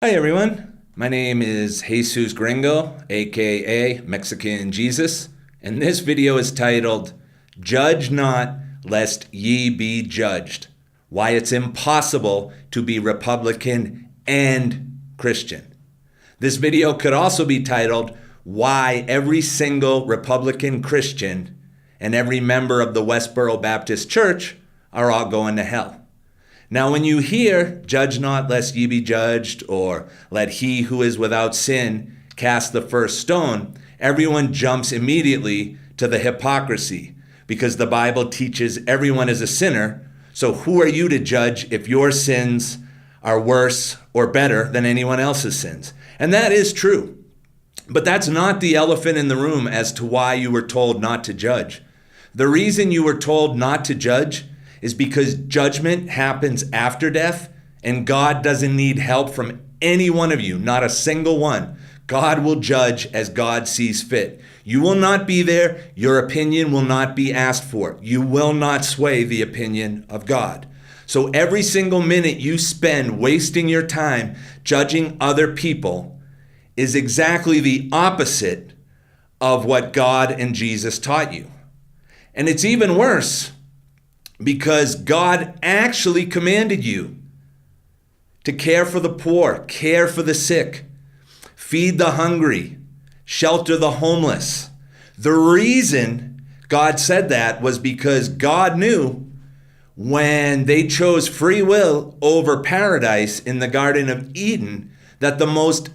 Hi everyone, my name is Jesús Gringo, aka Mexican Jesus, and this video is titled, Judge Not Lest Ye Be Judged, Why It's Impossible to be Republican and Christian. This video could also be titled, Why Every Single Republican Christian and every member of the Westboro Baptist Church are all going to hell. Now, when you hear, judge not lest ye be judged, or let he who is without sin cast the first stone, everyone jumps immediately to the hypocrisy, because the Bible teaches everyone is a sinner. So who are you to judge if your sins are worse or better than anyone else's sins? And that is true. But that's not the elephant in the room as to why you were told not to judge. The reason you were told not to judge is because judgment happens after death, and God doesn't need help from any one of you, not a single one. God will judge as God sees fit. You will not be there. Your opinion will not be asked for. You will not sway the opinion of God. So every single minute you spend wasting your time judging other people is exactly the opposite of what God and Jesus taught you. And it's even worse, because God actually commanded you to care for the poor, care for the sick, feed the hungry, shelter the homeless. The reason God said that was because God knew when they chose free will over paradise in the Garden of Eden, that the most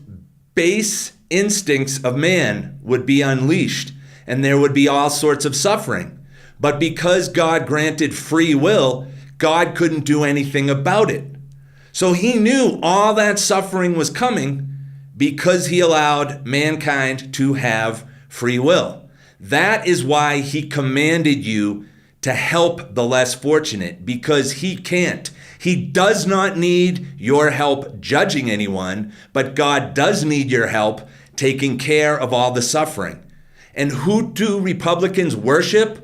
base instincts of man would be unleashed and there would be all sorts of suffering. But because God granted free will, God couldn't do anything about it. So he knew all that suffering was coming because he allowed mankind to have free will. That is why he commanded you to help the less fortunate, because he can't. He does not need your help judging anyone, but God does need your help taking care of all the suffering. And who do Republicans worship?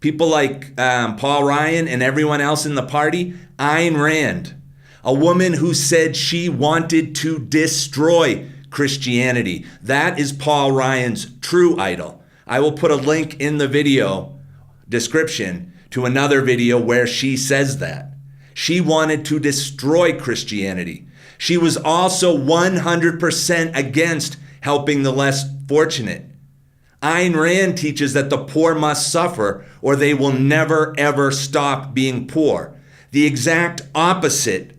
People like Paul Ryan and everyone else in the party. Ayn Rand, a woman who said she wanted to destroy Christianity. That is Paul Ryan's true idol. I will put a link in the video description to another video where she says that. She wanted to destroy Christianity. She was also 100% against helping the less fortunate. Ayn Rand teaches that the poor must suffer or they will never ever stop being poor. The exact opposite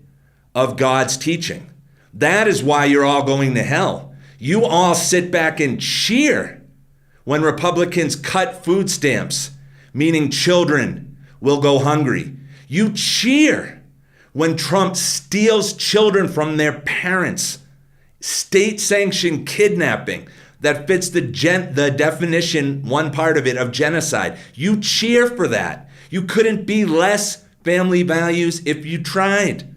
of God's teaching. That is why you're all going to hell. You all sit back and cheer when Republicans cut food stamps, meaning children will go hungry. You cheer when Trump steals children from their parents. State-sanctioned kidnapping that fits the definition, one part of it, of genocide. You cheer for that. You couldn't be less family values if you tried.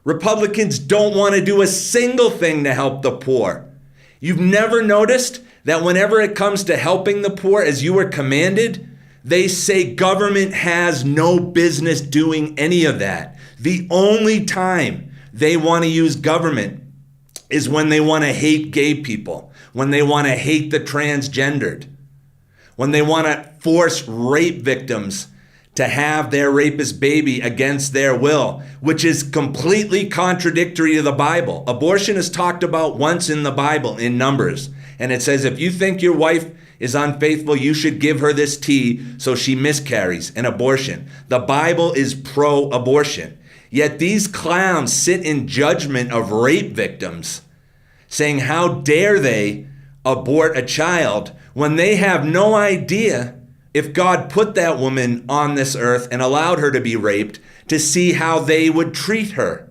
Republicans don't want to do a single thing to help the poor. You've never noticed that whenever it comes to helping the poor, as you were commanded, they say government has no business doing any of that. The only time they want to use government is when they want to hate gay people, when they want to hate the transgendered, when they want to force rape victims to have their rapist baby against their will, which is completely contradictory to the Bible. Abortion is talked about once in the Bible in Numbers, and it says if you think your wife is unfaithful, you should give her this tea so she miscarries, an abortion. The Bible is pro-abortion. Yet these clowns sit in judgment of rape victims, saying how dare they abort a child when they have no idea if God put that woman on this earth and allowed her to be raped to see how they would treat her.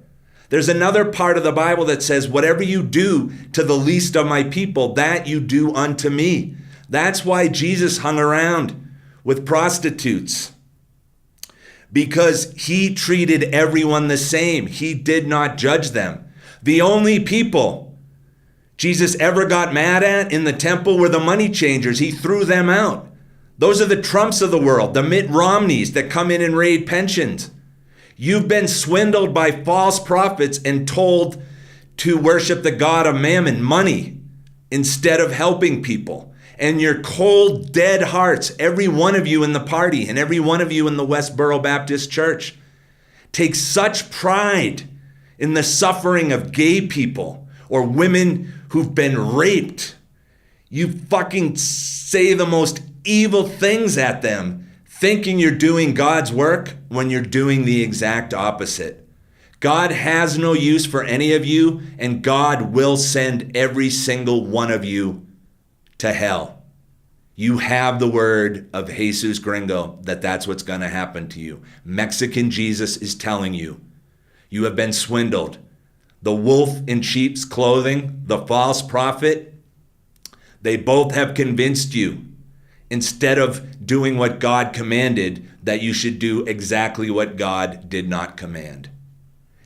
There's another part of the Bible that says, whatever you do to the least of my people, that you do unto me. That's why Jesus hung around with prostitutes, because he treated everyone the same. He did not judge them. The only people Jesus ever got mad at in the temple were the money changers. He threw them out. Those are the Trumps of the world, the Mitt Romneys that come in and raid pensions. You've been swindled by false prophets and told to worship the god of mammon, money, instead of helping people. And your cold, dead hearts, every one of you in the party and every one of you in the Westboro Baptist Church, take such pride in the suffering of gay people or women who've been raped. You fucking say the most evil things at them, thinking you're doing God's work when you're doing the exact opposite. God has no use for any of you, and God will send every single one of you to hell. You have the word of Jesús Gringo that that's what's going to happen to you. Mexican Jesus is telling you, you have been swindled. The wolf in sheep's clothing, the false prophet, they both have convinced you, instead of doing what God commanded, that you should do exactly what God did not command.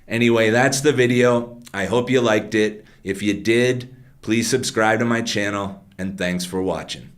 Anyway, that's the video. I hope you liked it. If you did, please subscribe to my channel, and thanks for watching.